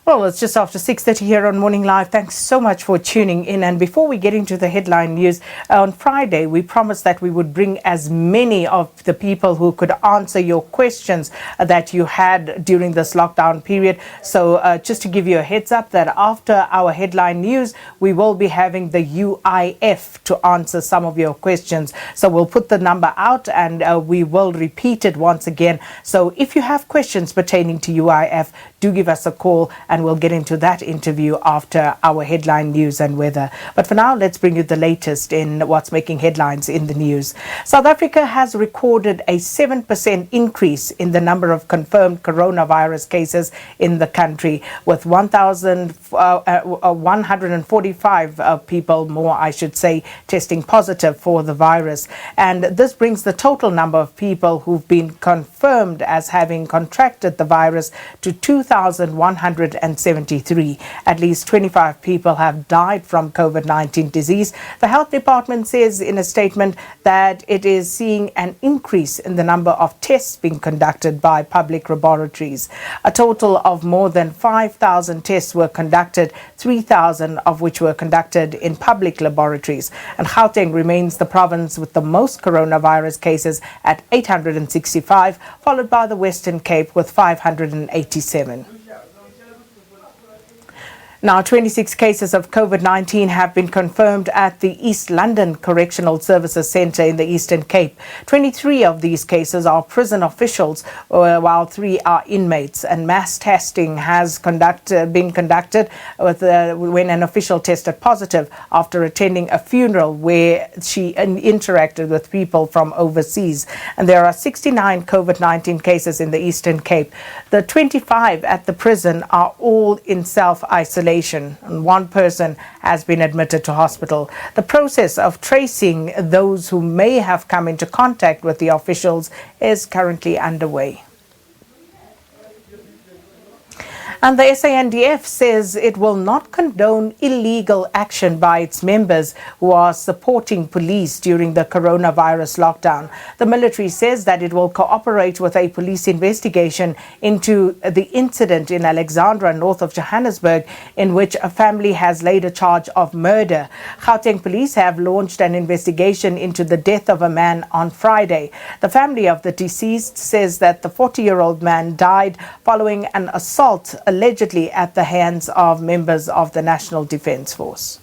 Well, it's just after 6:30 here on Morning Live. Thanks so much for tuning in. And before we get into the headline news, on Friday, we promised that we would bring as many of the people who could answer your questions that you had during this lockdown period. So just to give you a heads up that after our headline news, we will be having the UIF to answer some of your questions. So we'll put the number out and we will repeat it once again. So if you have questions pertaining to UIF, do give us a call and we'll get into that interview after our headline news and weather. But for now, let's bring you the latest in what's making headlines in the news. South Africa has recorded a 7% increase in the number of confirmed coronavirus cases in the country, with 1,145 people more, I should say, testing positive for the virus. And this brings the total number of people who've been confirmed as having contracted the virus to 2,173. At least 25 people have died from COVID-19 disease. The health department says in a statement that it is seeing an increase in the number of tests being conducted by public laboratories. A total of more than 5,000 tests were conducted, 3,000 of which were conducted in public laboratories. And Gauteng remains the province with the most coronavirus cases at 865, followed by the Western Cape with 587. Now, 26 cases of COVID-19 have been confirmed at the East London Correctional Services Centre in the Eastern Cape. 23 of these cases are prison officials, while 3 are inmates. And mass testing has been conducted when an official tested positive after attending a funeral where she interacted with people from overseas. And there are 69 COVID-19 cases in the Eastern Cape. The 25 at the prison are all in self-isolation. And one person has been admitted to hospital. The process of tracing those who may have come into contact with the officials is currently underway. And the SANDF says it will not condone illegal action by its members who are supporting police during the coronavirus lockdown. The military says that it will cooperate with a police investigation into the incident in Alexandra, north of Johannesburg, in which a family has laid a charge of murder. Gauteng police have launched an investigation into the death of a man on Friday. The family of the deceased says that the 40-year-old man died following an assault allegedly at the hands of members of the National Defence Force.